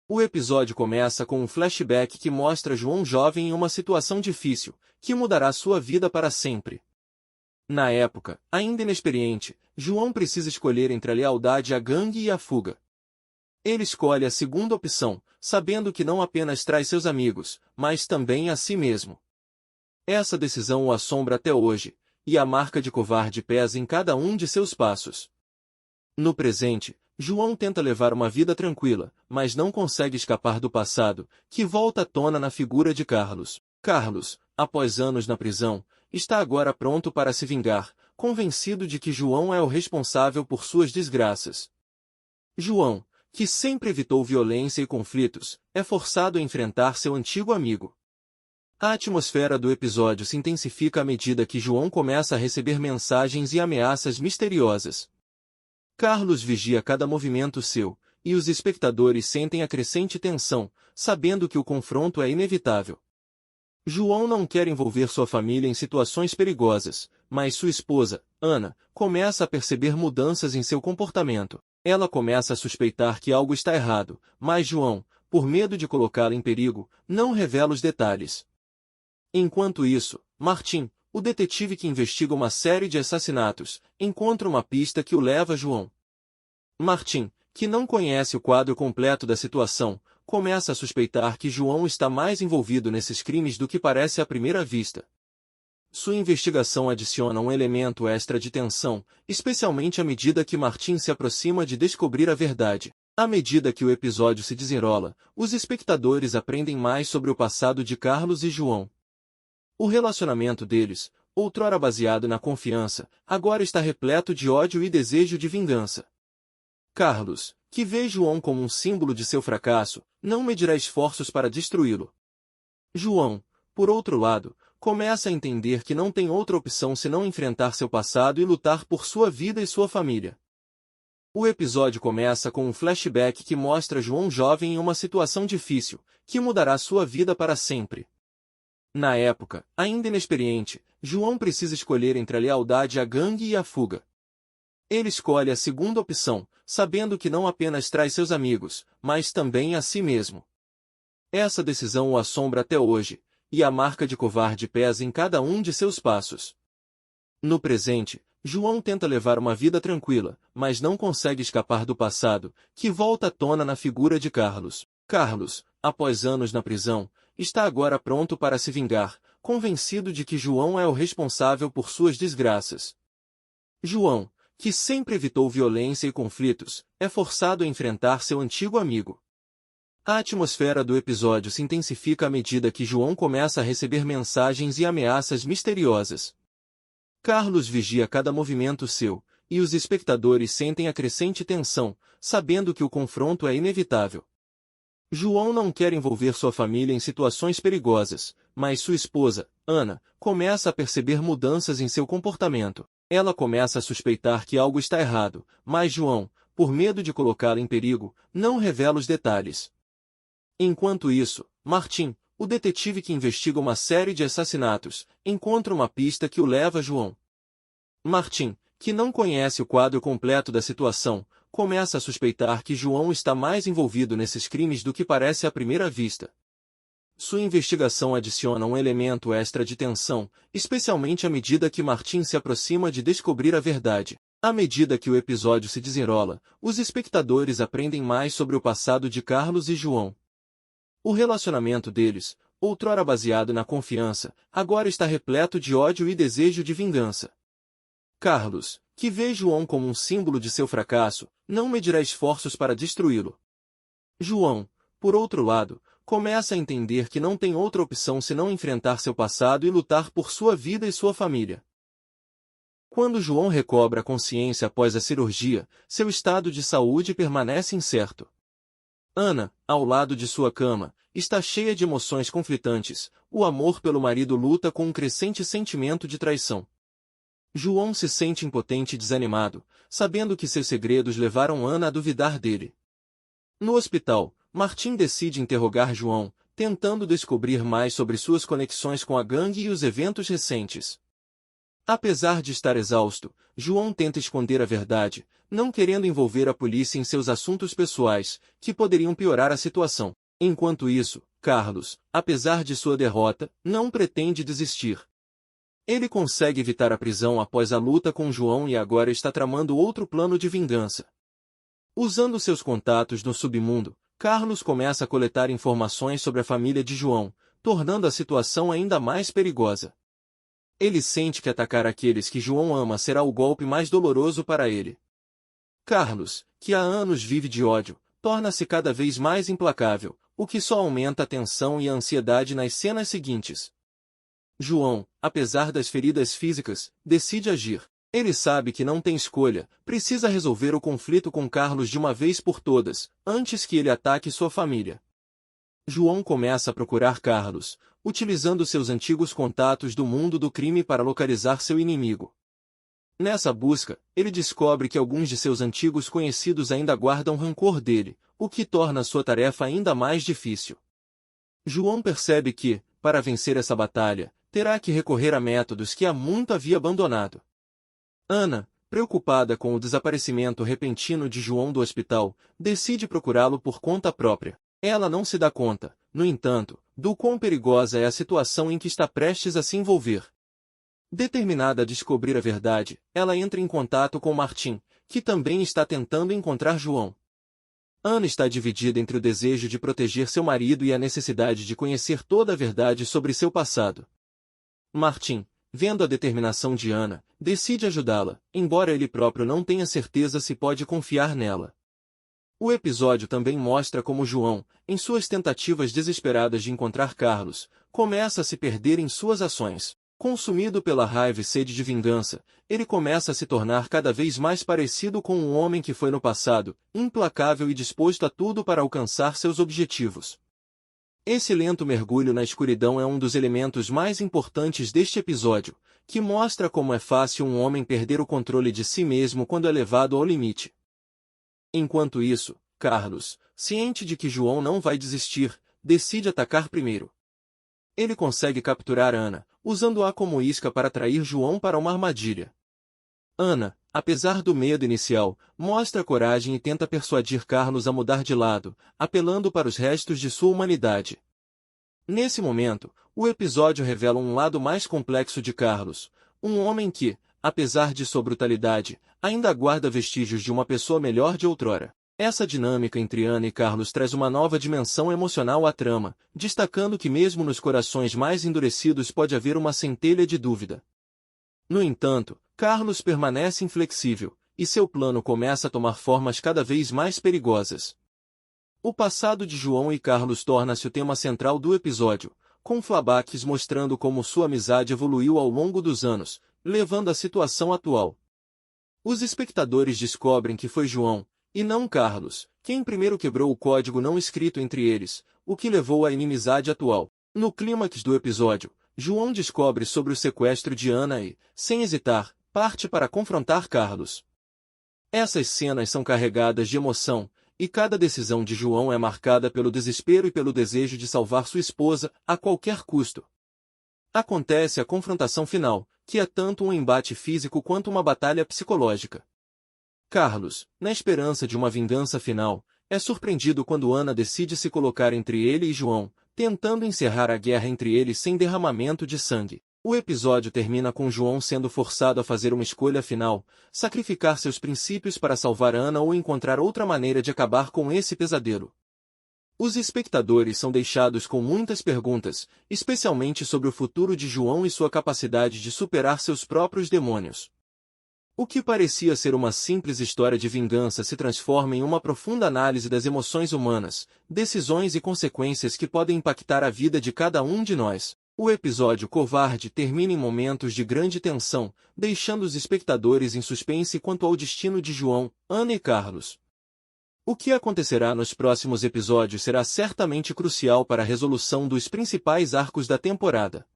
O episódio começa com um flashback que mostra João jovem em uma situação difícil, que mudará sua vida para sempre. Na época, ainda inexperiente, João precisa escolher entre a lealdade à gangue e a fuga. Ele escolhe a segunda opção, sabendo que não apenas traz seus amigos, mas também a si mesmo. Essa decisão o assombra até hoje, e a marca de covarde pesa em cada um de seus passos. No presente, João tenta levar uma vida tranquila, mas não consegue escapar do passado, que volta à tona na figura de Carlos. Carlos, após anos na prisão, está agora pronto para se vingar, convencido de que João é o responsável por suas desgraças. João, que sempre evitou violência e conflitos, é forçado a enfrentar seu antigo amigo. A atmosfera do episódio se intensifica à medida que João começa a receber mensagens e ameaças misteriosas. Carlos vigia cada movimento seu, e os espectadores sentem a crescente tensão, sabendo que o confronto é inevitável. João não quer envolver sua família em situações perigosas, mas sua esposa, Ana, começa a perceber mudanças em seu comportamento. Ela começa a suspeitar que algo está errado, mas João, por medo de colocá-la em perigo, não revela os detalhes. Enquanto isso, Martim, o detetive que investiga uma série de assassinatos, encontra uma pista que o leva a João. Martim, que não conhece o quadro completo da situação, começa a suspeitar que João está mais envolvido nesses crimes do que parece à primeira vista. Sua investigação adiciona um elemento extra de tensão, especialmente à medida que Martim se aproxima de descobrir a verdade. À medida que o episódio se desenrola, os espectadores aprendem mais sobre o passado de Carlos e João. O relacionamento deles, outrora baseado na confiança, agora está repleto de ódio e desejo de vingança. Carlos, que vê João como um símbolo de seu fracasso, não medirá esforços para destruí-lo. João, por outro lado, começa a entender que não tem outra opção senão enfrentar seu passado e lutar por sua vida e sua família. O episódio começa com um flashback que mostra João jovem em uma situação difícil, que mudará sua vida para sempre. Na época, ainda inexperiente, João precisa escolher entre a lealdade à gangue e a fuga. Ele escolhe a segunda opção, sabendo que não apenas traz seus amigos, mas também a si mesmo. Essa decisão o assombra até hoje, e a marca de covarde pesa em cada um de seus passos. No presente, João tenta levar uma vida tranquila, mas não consegue escapar do passado, que volta à tona na figura de Carlos. Carlos, após anos na prisão, está agora pronto para se vingar, convencido de que João é o responsável por suas desgraças. João, que sempre evitou violência e conflitos, é forçado a enfrentar seu antigo amigo. A atmosfera do episódio se intensifica à medida que João começa a receber mensagens e ameaças misteriosas. Carlos vigia cada movimento seu, e os espectadores sentem a crescente tensão, sabendo que o confronto é inevitável. João não quer envolver sua família em situações perigosas, mas sua esposa, Ana, começa a perceber mudanças em seu comportamento. Ela começa a suspeitar que algo está errado, mas João, por medo de colocá-la em perigo, não revela os detalhes. Enquanto isso, Martim, o detetive que investiga uma série de assassinatos, encontra uma pista que o leva a João. Martim, que não conhece o quadro completo da situação, começa a suspeitar que João está mais envolvido nesses crimes do que parece à primeira vista. Sua investigação adiciona um elemento extra de tensão, especialmente à medida que Martim se aproxima de descobrir a verdade. À medida que o episódio se desenrola, os espectadores aprendem mais sobre o passado de Carlos e João. O relacionamento deles, outrora baseado na confiança, agora está repleto de ódio e desejo de vingança. Carlos, que vê João como um símbolo de seu fracasso, não medirá esforços para destruí-lo. João, por outro lado, começa a entender que não tem outra opção senão enfrentar seu passado e lutar por sua vida e sua família. Quando João recobra a consciência após a cirurgia, seu estado de saúde permanece incerto. Ana, ao lado de sua cama, está cheia de emoções conflitantes. O amor pelo marido luta com um crescente sentimento de traição. João se sente impotente e desanimado, sabendo que seus segredos levaram Ana a duvidar dele. No hospital, Martim decide interrogar João, tentando descobrir mais sobre suas conexões com a gangue e os eventos recentes. Apesar de estar exausto, João tenta esconder a verdade, não querendo envolver a polícia em seus assuntos pessoais, que poderiam piorar a situação. Enquanto isso, Carlos, apesar de sua derrota, não pretende desistir. Ele consegue evitar a prisão após a luta com João e agora está tramando outro plano de vingança. Usando seus contatos no submundo, Carlos começa a coletar informações sobre a família de João, tornando a situação ainda mais perigosa. Ele sente que atacar aqueles que João ama será o golpe mais doloroso para ele. Carlos, que há anos vive de ódio, torna-se cada vez mais implacável, o que só aumenta a tensão e a ansiedade nas cenas seguintes. João, apesar das feridas físicas, decide agir. Ele sabe que não tem escolha, precisa resolver o conflito com Carlos de uma vez por todas, antes que ele ataque sua família. João começa a procurar Carlos, utilizando seus antigos contatos do mundo do crime para localizar seu inimigo. Nessa busca, ele descobre que alguns de seus antigos conhecidos ainda guardam rancor dele, o que torna sua tarefa ainda mais difícil. João percebe que, para vencer essa batalha, terá que recorrer a métodos que há muito havia abandonado. Ana, preocupada com o desaparecimento repentino de João do hospital, decide procurá-lo por conta própria. Ela não se dá conta, no entanto, do quão perigosa é a situação em que está prestes a se envolver. Determinada a descobrir a verdade, ela entra em contato com Martim, que também está tentando encontrar João. Ana está dividida entre o desejo de proteger seu marido e a necessidade de conhecer toda a verdade sobre seu passado. Martim, vendo a determinação de Ana, decide ajudá-la, embora ele próprio não tenha certeza se pode confiar nela. O episódio também mostra como João, em suas tentativas desesperadas de encontrar Carlos, começa a se perder em suas ações. Consumido pela raiva e sede de vingança, ele começa a se tornar cada vez mais parecido com um homem que foi no passado, implacável e disposto a tudo para alcançar seus objetivos. Esse lento mergulho na escuridão é um dos elementos mais importantes deste episódio, que mostra como é fácil um homem perder o controle de si mesmo quando é levado ao limite. Enquanto isso, Carlos, ciente de que João não vai desistir, decide atacar primeiro. Ele consegue capturar Ana, usando-a como isca para atrair João para uma armadilha. Ana, apesar do medo inicial, mostra coragem e tenta persuadir Carlos a mudar de lado, apelando para os restos de sua humanidade. Nesse momento, o episódio revela um lado mais complexo de Carlos, um homem que, apesar de sua brutalidade, ainda guarda vestígios de uma pessoa melhor de outrora. Essa dinâmica entre Ana e Carlos traz uma nova dimensão emocional à trama, destacando que mesmo nos corações mais endurecidos pode haver uma centelha de dúvida. No entanto, Carlos permanece inflexível, e seu plano começa a tomar formas cada vez mais perigosas. O passado de João e Carlos torna-se o tema central do episódio, com flashbacks mostrando como sua amizade evoluiu ao longo dos anos, levando à situação atual. Os espectadores descobrem que foi João, e não Carlos, quem primeiro quebrou o código não escrito entre eles, o que levou à inimizade atual. No clímax do episódio, João descobre sobre o sequestro de Ana e, sem hesitar, parte para confrontar Carlos. Essas cenas são carregadas de emoção, e cada decisão de João é marcada pelo desespero e pelo desejo de salvar sua esposa, a qualquer custo. Acontece a confrontação final, que é tanto um embate físico quanto uma batalha psicológica. Carlos, na esperança de uma vingança final, é surpreendido quando Ana decide se colocar entre ele e João, tentando encerrar a guerra entre eles sem derramamento de sangue. O episódio termina com João sendo forçado a fazer uma escolha final, sacrificar seus princípios para salvar Ana ou encontrar outra maneira de acabar com esse pesadelo. Os espectadores são deixados com muitas perguntas, especialmente sobre o futuro de João e sua capacidade de superar seus próprios demônios. O que parecia ser uma simples história de vingança se transforma em uma profunda análise das emoções humanas, decisões e consequências que podem impactar a vida de cada um de nós. O episódio Covarde termina em momentos de grande tensão, deixando os espectadores em suspense quanto ao destino de João, Ana e Carlos. O que acontecerá nos próximos episódios será certamente crucial para a resolução dos principais arcos da temporada.